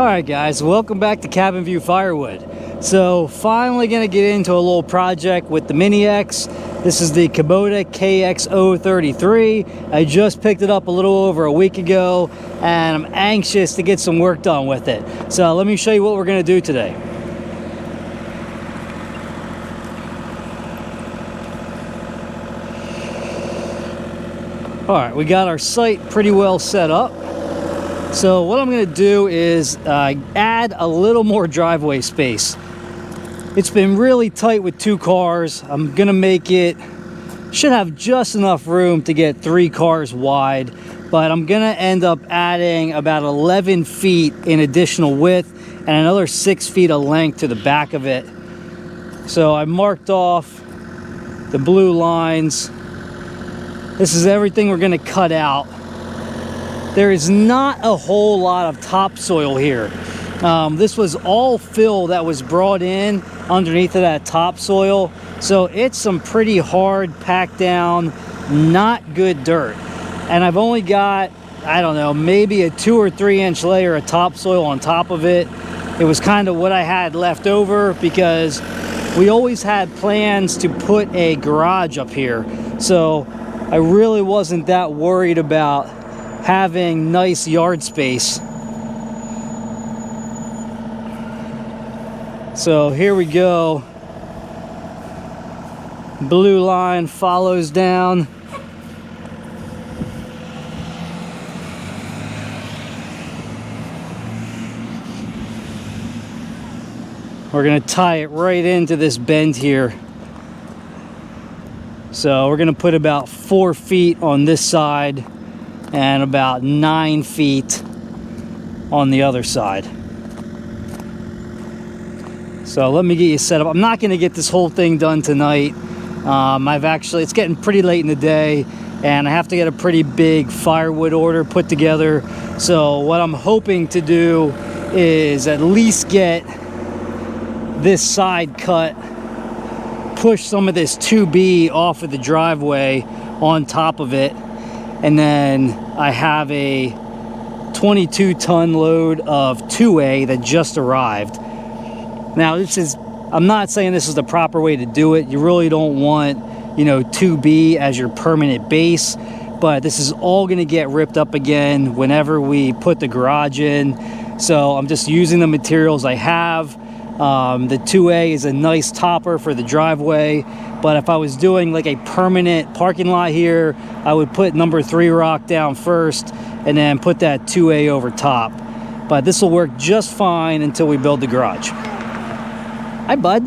Alright guys, welcome back to Cabin View Firewood. So finally going to get into a little project with the Mini X. This is the Kubota KX033. I just picked it up a little over a week ago and I'm anxious to get some work done with it. So let me show you what we're going to do today. Alright, we got our site pretty well set up. So what I'm going to do is add a little more driveway space. It's been really tight with two cars. I'm going to make it, should have just enough room to get 3 cars wide, but I'm going to end up adding about 11 feet in additional width and another 6 feet of length to the back of it. So I marked off the blue lines. This is everything we're going to cut out. There is not a whole lot of topsoil here. This was all fill that was brought in underneath of that topsoil. So it's some pretty hard, packed down, not good dirt. And I've only got, I don't know, maybe a 2 or 3 inch layer of topsoil on top of it. It was kind of what I had left over because we always had plans to put a garage up here. So I really wasn't that worried about having nice yard space. So here we go. Blue line follows down. We're gonna tie it right into this bend here. So we're gonna put about 4 feet on this side and about 9 feet on the other side. So let me get you set up. I'm not going to get this whole thing done tonight. It's getting pretty late in the day and I have to get a pretty big firewood order put together. So what I'm hoping to do is at least get this side cut, push some of this 2B off of the driveway on top of it, and then I have a 22-ton load of 2A that just arrived. Now I'm not saying this is the proper way to do it. You really don't want, 2B as your permanent base, but this is all going to get ripped up again whenever we put the garage in. So I'm just using the materials I have. The 2A is a nice topper for the driveway, but if I was doing like a permanent parking lot here, I would put number 3 rock down first and then put that 2A over top. But this will work just fine until we build the garage. Hi, bud.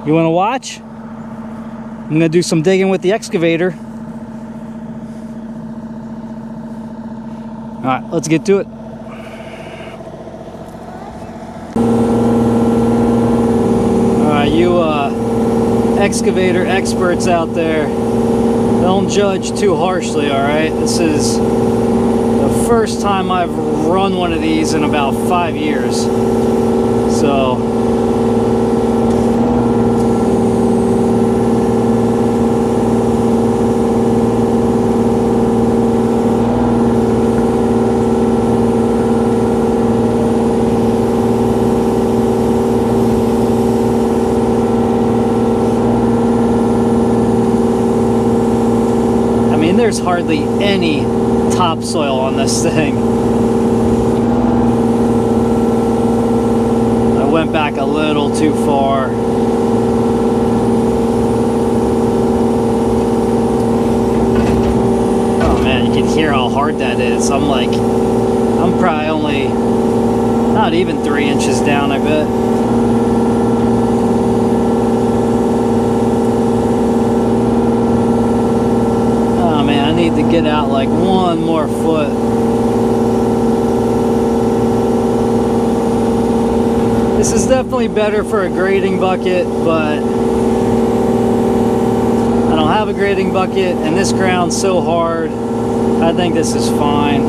You want to watch? I'm going to do some digging with the excavator. All right, let's get to it. You excavator experts out there, don't judge too harshly, all right? This is the first time I've run one of these in about 5 years. So there's hardly any topsoil on this thing. I went back a little too far. Oh man, you can hear how hard that is. I'm probably only not even 3 inches down, I bet. To get out like 1 more foot. This is definitely better for a grading bucket, but I don't have a grading bucket and this ground's so hard. I think this is fine.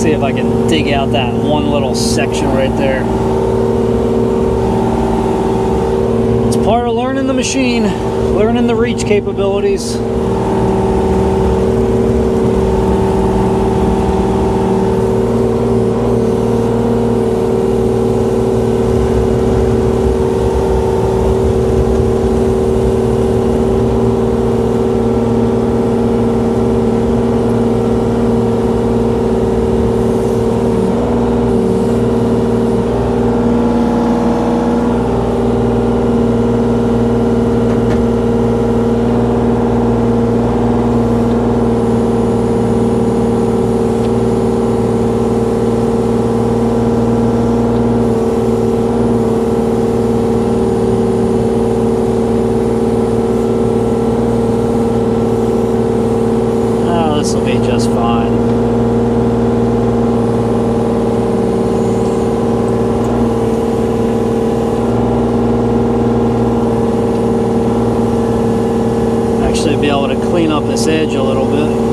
see if I can dig out that one little section right there. It's part of learning the machine, learning the reach capabilities. This will be just fine. Actually be able to clean up this edge a little bit.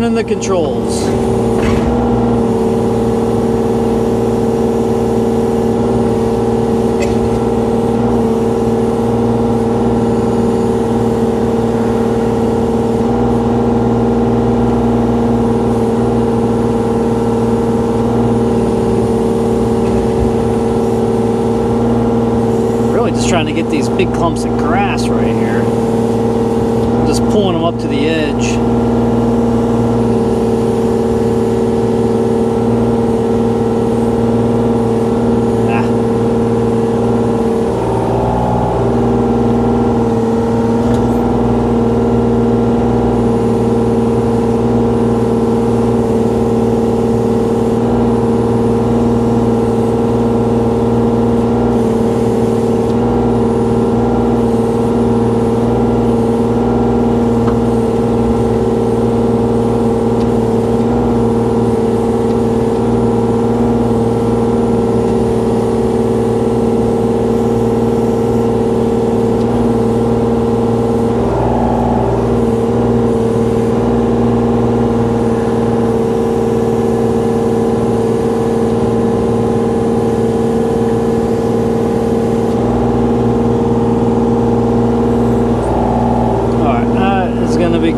The controls. Really just trying to get these big clumps of grass right here. Just pulling them up to the edge.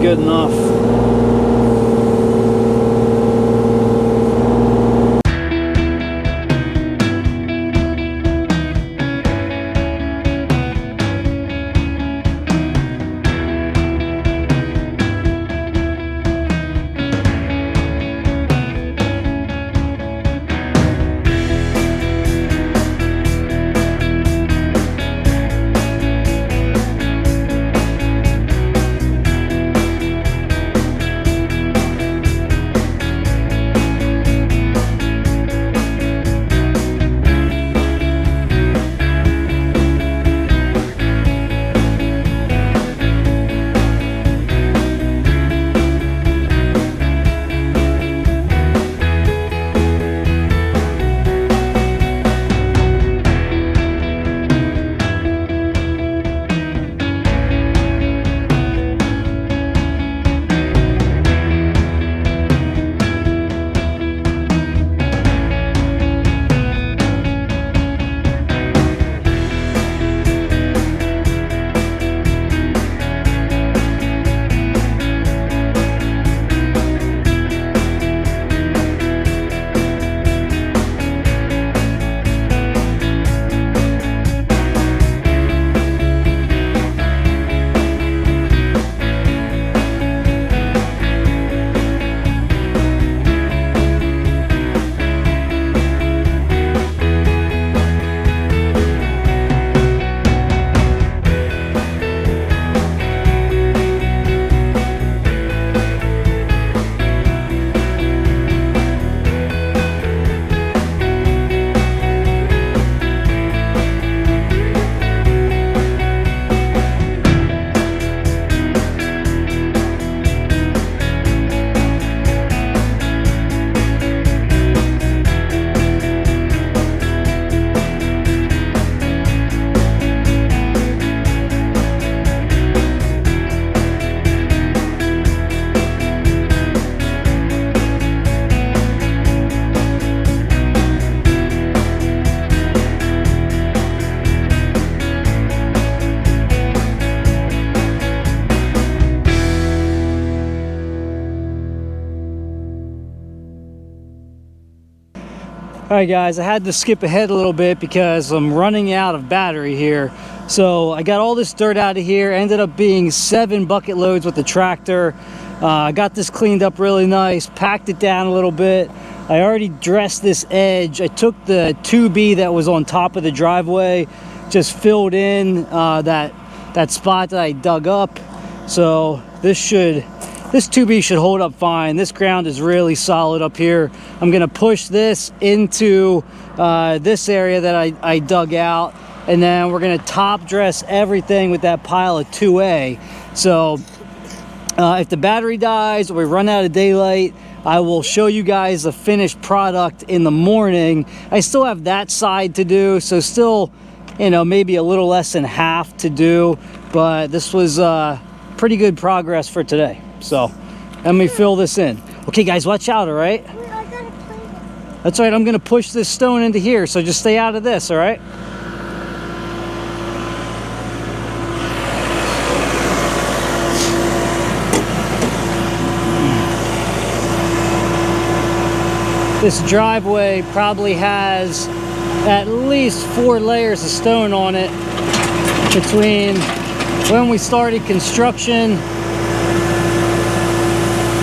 Good enough. All right, guys, I had to skip ahead a little bit because I'm running out of battery here. So I got all this dirt out of here. Ended up being 7 bucket loads with the tractor. I got this cleaned up really nice, packed it down a little bit. I already dressed this edge. I took the 2B that was on top of the driveway, just filled in that spot that I dug up. So this 2B should hold up fine. This ground is really solid up here. I'm gonna push this into this area that I dug out, and then we're gonna top dress everything with that pile of 2A. So if the battery dies or we run out of daylight, I will show you guys the finished product in the morning. I still have that side to do, so still, you know, maybe a little less than half to do, but this was pretty good progress for today. So let me fill this in. Okay, guys, watch out, all right? That's right, I'm gonna push this stone into here, so just stay out of this, all right? This driveway probably has at least 4 layers of stone on it between when we started construction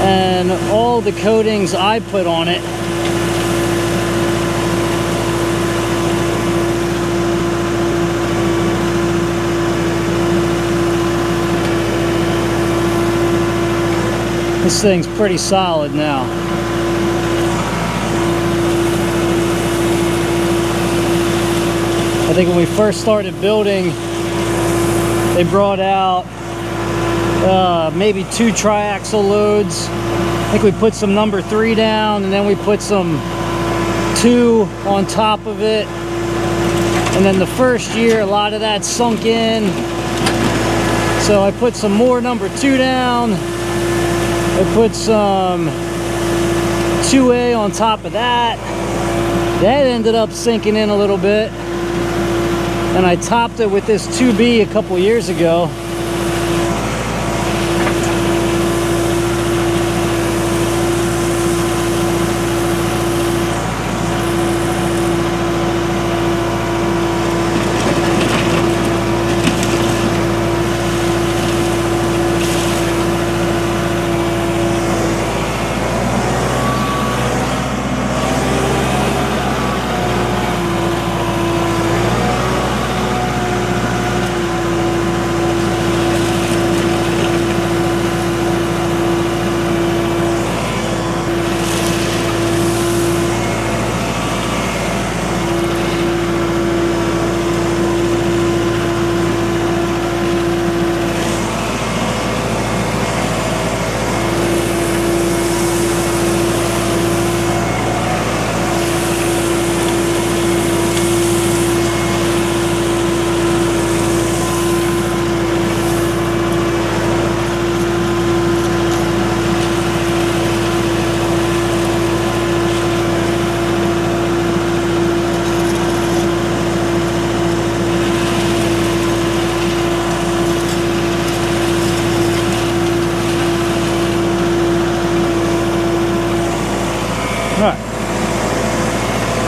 and all the coatings I put on it. This thing's pretty solid now. I think when we first started building, they brought out maybe 2 triaxle loads. I think we put some number 3 down, and then we put some 2 on top of it. And then the first year, a lot of that sunk in. So I put some more number 2 down. I put some 2A on top of that. That ended up sinking in a little bit. And I topped it with this 2B a couple years ago.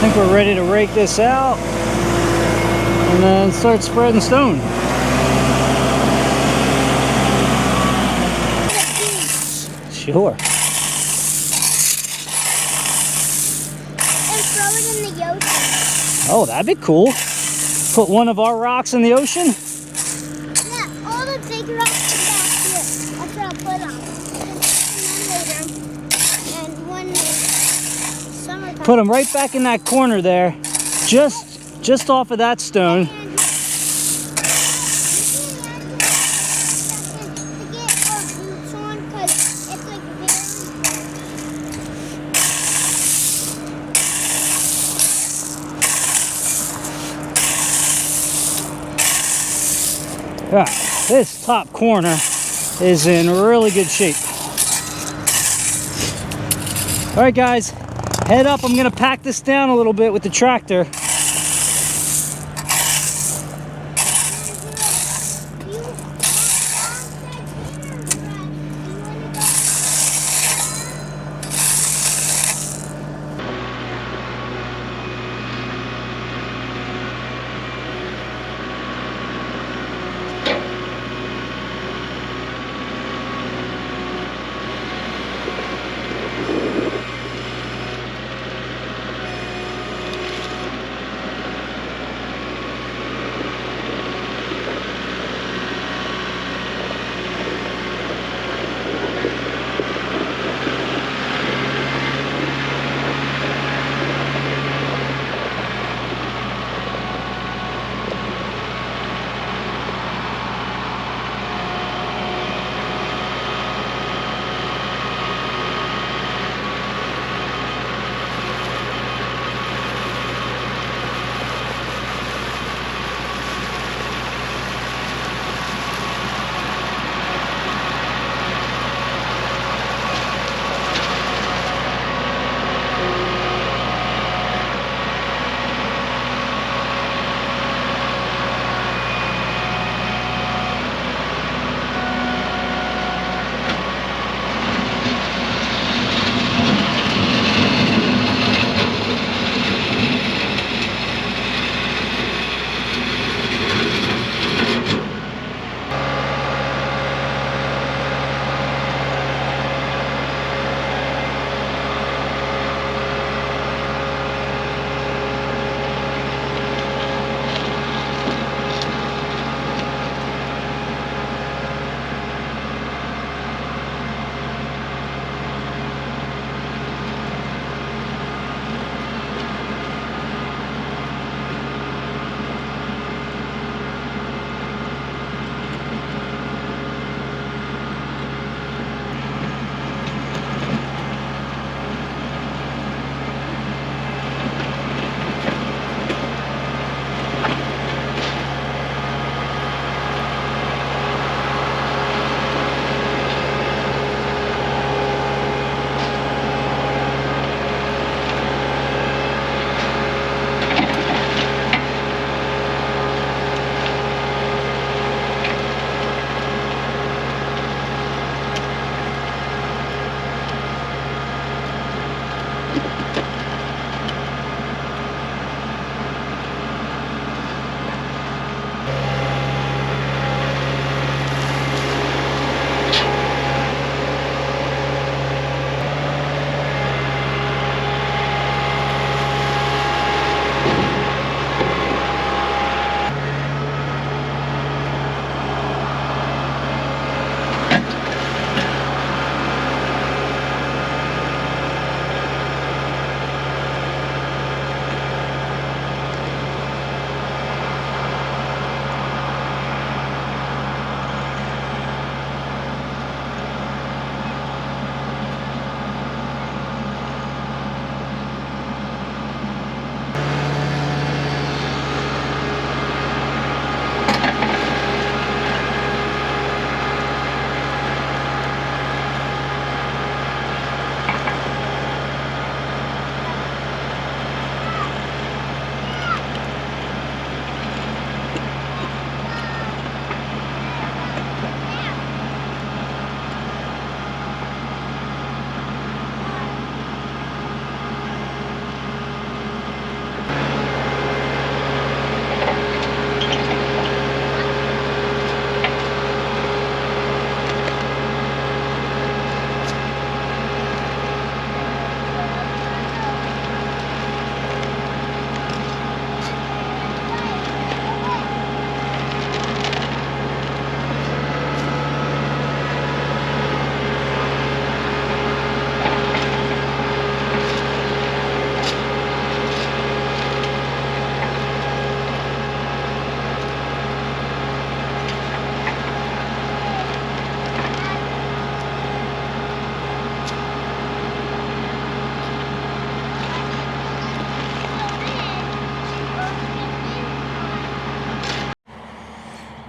I think we're ready to rake this out and then start spreading stone. Sure. And throw it in the ocean. Oh, that'd be cool. Put one of our rocks in the ocean? Yeah, all the big rocks are back here. That's what I'll put on. And then later, and when summer comes, Put them right back in that corner there, just off of that stone. All right, this top corner is in really good shape. All right, guys, head up. I'm gonna pack this down a little bit with the tractor.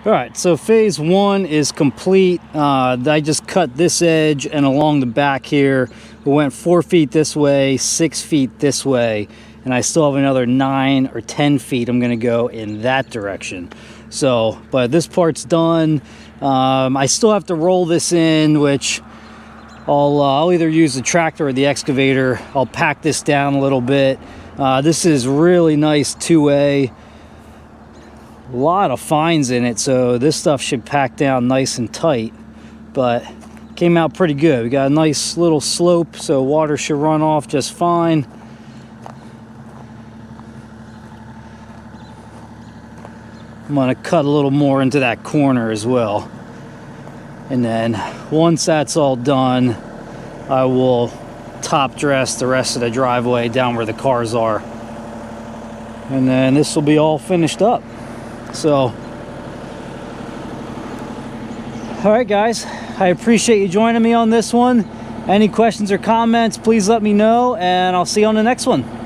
All right, so phase one is complete. I just cut this edge, and along the back here, we went 4 feet this way, 6 feet this way, and I still have another 9 or 10 feet I'm gonna go in that direction. So, but this part's done. I still have to roll this in, which I'll either use the tractor or the excavator. I'll pack this down a little bit. This is really nice 2A. A lot of fines in it, so this stuff should pack down nice and tight, but came out pretty good. We got a nice little slope, so water should run off just fine. I'm gonna cut a little more into that corner as well, and then once that's all done, I will top dress the rest of the driveway down where the cars are, and then this will be all finished up. So, all right guys, I appreciate you joining me on this one. Any questions or comments, please let me know, and I'll see you on the next one.